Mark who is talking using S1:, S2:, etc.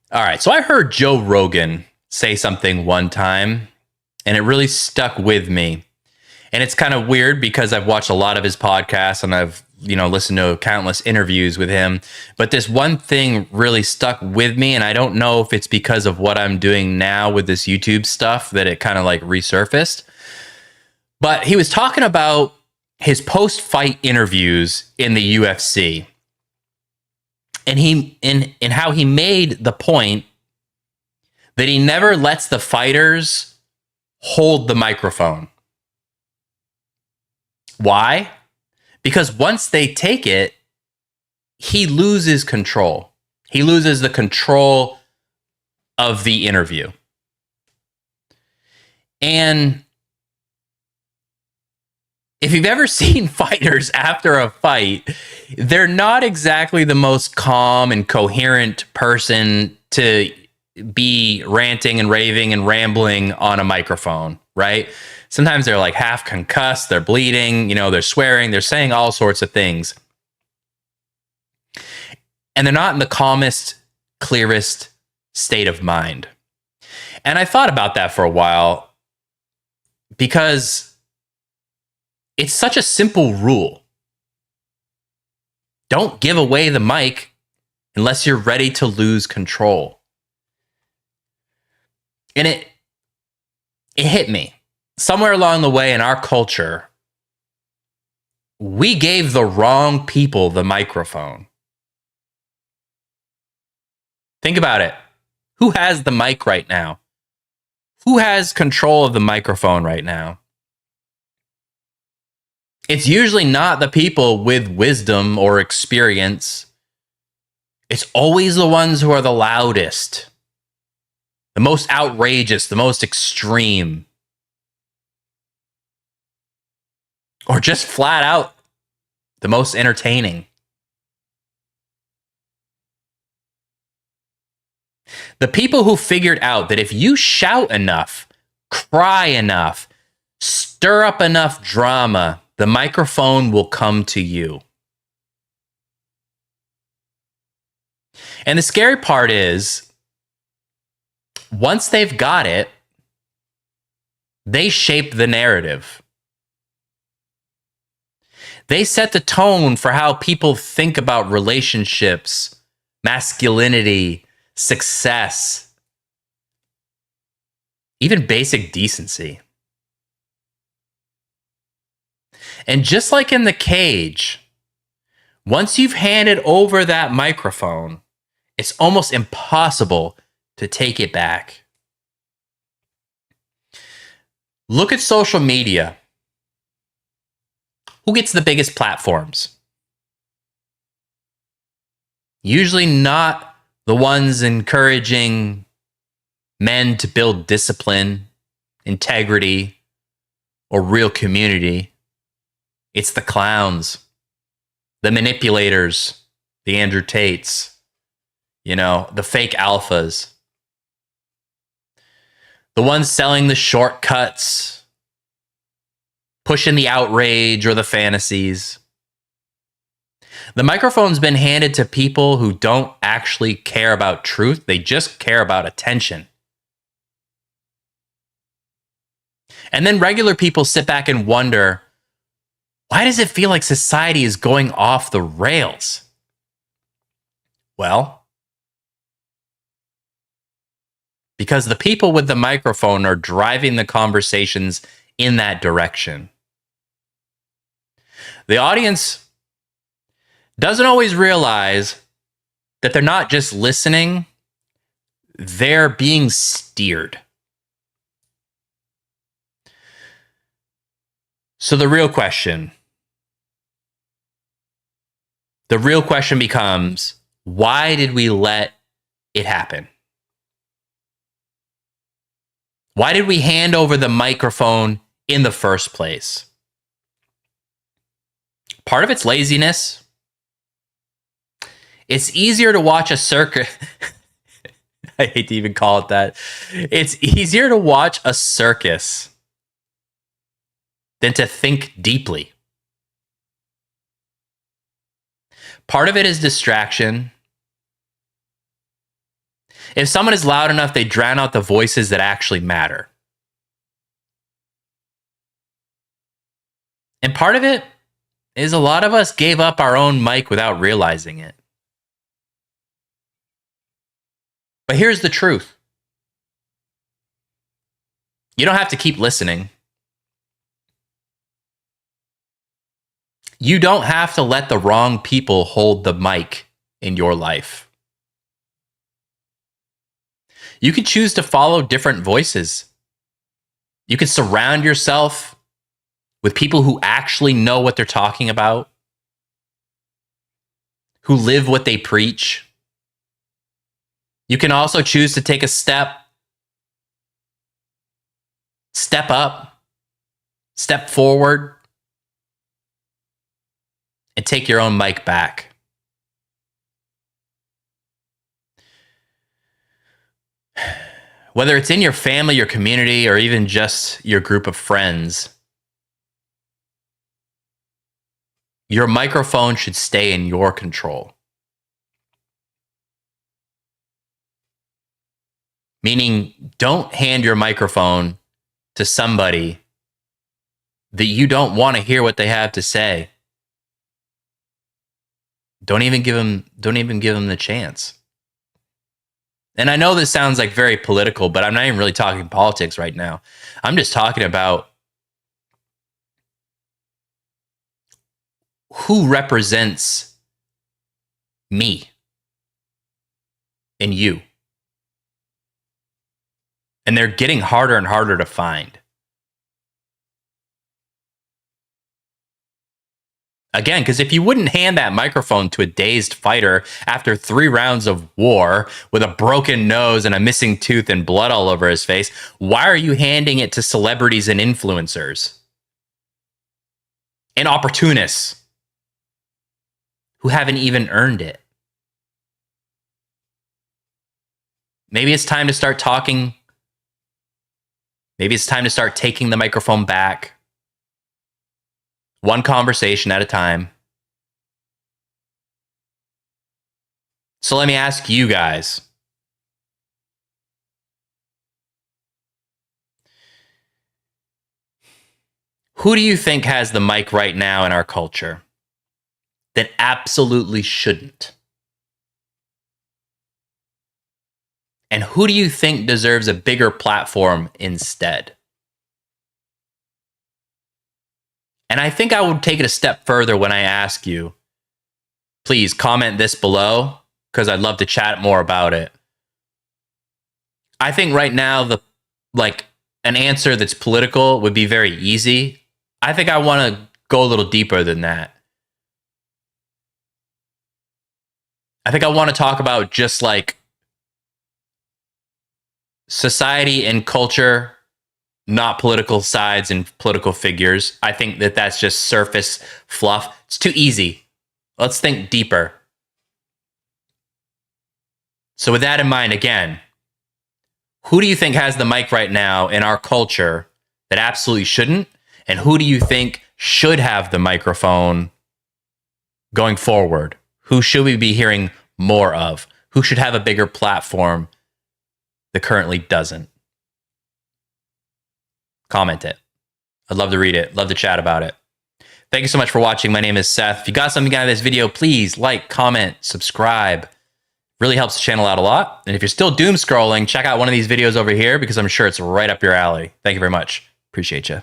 S1: All right, so I heard Joe Rogan say something one time, and it really stuck with me. And it's kind of weird because I've watched a lot of his podcasts and I've, listened to countless interviews with him. But this one thing really stuck with me, and I don't know if it's because of what I'm doing now with this YouTube stuff that it kind of like resurfaced. But he was talking about his post-fight interviews in the UFC. And he in how he made the point that he never lets the fighters hold the microphone. Why? Because once they take it, he loses control. He loses the control of the interview. And if you've ever seen fighters after a fight, they're not exactly the most calm and coherent person to be ranting and raving and rambling on a microphone, right? Sometimes they're like half concussed, they're bleeding, they're swearing, they're saying all sorts of things. And they're not in the calmest, clearest state of mind. And I thought about that for a while because it's such a simple rule. Don't give away the mic unless you're ready to lose control. And it hit me. Somewhere along the way in our culture, we gave the wrong people the microphone. Think about it. Who has the mic right now? Who has control of the microphone right now? It's usually not the people with wisdom or experience. It's always the ones who are the loudest, the most outrageous, the most extreme, or just flat out the most entertaining. The people who figured out that if you shout enough, cry enough, stir up enough drama, the microphone will come to you. And the scary part is, once they've got it, they shape the narrative. They set the tone for how people think about relationships, masculinity, success, even basic decency. And just like in the cage, once you've handed over that microphone, it's almost impossible to take it back. Look at social media. Who gets the biggest platforms? Usually not the ones encouraging men to build discipline, integrity, or real community. It's the clowns, the manipulators, the Andrew Tates, the fake alphas, the ones selling the shortcuts, pushing the outrage or the fantasies. The microphone's been handed to people who don't actually care about truth. They just care about attention. And then regular people sit back and wonder, why does it feel like society is going off the rails? Well, because the people with the microphone are driving the conversations in that direction. The audience doesn't always realize that they're not just listening, they're being steered. So the real question becomes, why did we let it happen? Why did we hand over the microphone in the first place? Part of it's laziness. It's easier to watch a circus. I hate to even call it that. It's easier to watch a circus than to think deeply. Part of it is distraction. If someone is loud enough, they drown out the voices that actually matter. And part of it is a lot of us gave up our own mic without realizing it. But here's the truth. You don't have to keep listening. You don't have to let the wrong people hold the mic in your life. You can choose to follow different voices. You can surround yourself with people who actually know what they're talking about, who live what they preach. You can also choose to take a step up, step forward, and take your own mic back. Whether it's in your family, your community, or even just your group of friends, your microphone should stay in your control. Meaning, don't hand your microphone to somebody that you don't want to hear what they have to say. Don't even give them the chance. And I know this sounds like very political, but I'm not even really talking politics right now. I'm just talking about who represents me and you. And they're getting harder and harder to find. Again, because if you wouldn't hand that microphone to a dazed fighter after 3 rounds of war with a broken nose and a missing tooth and blood all over his face, why are you handing it to celebrities and influencers and opportunists who haven't even earned it? Maybe it's time to start talking. Maybe it's time to start taking the microphone back. One conversation at a time. So let me ask you guys. Who do you think has the mic right now in our culture that absolutely shouldn't? And who do you think deserves a bigger platform instead? And I think I would take it a step further when I ask you, please comment this below, because I'd love to chat more about it. I think right now, an answer that's political would be very easy. I think I want to go a little deeper than that. I think I want to talk about just like society and culture, not political sides and political figures. I think that that's just surface fluff. It's too easy. Let's think deeper. So with that in mind, again, who do you think has the mic right now in our culture that absolutely shouldn't? And who do you think should have the microphone going forward? Who should we be hearing more of? Who should have a bigger platform that currently doesn't? Comment it. I'd love to read it. Love to chat about it. Thank you so much for watching. My name is Seth. If you got something out of this video, please like, comment, subscribe. Really helps the channel out a lot. And if you're still doom scrolling, check out one of these videos over here because I'm sure it's right up your alley. Thank you very much. Appreciate you.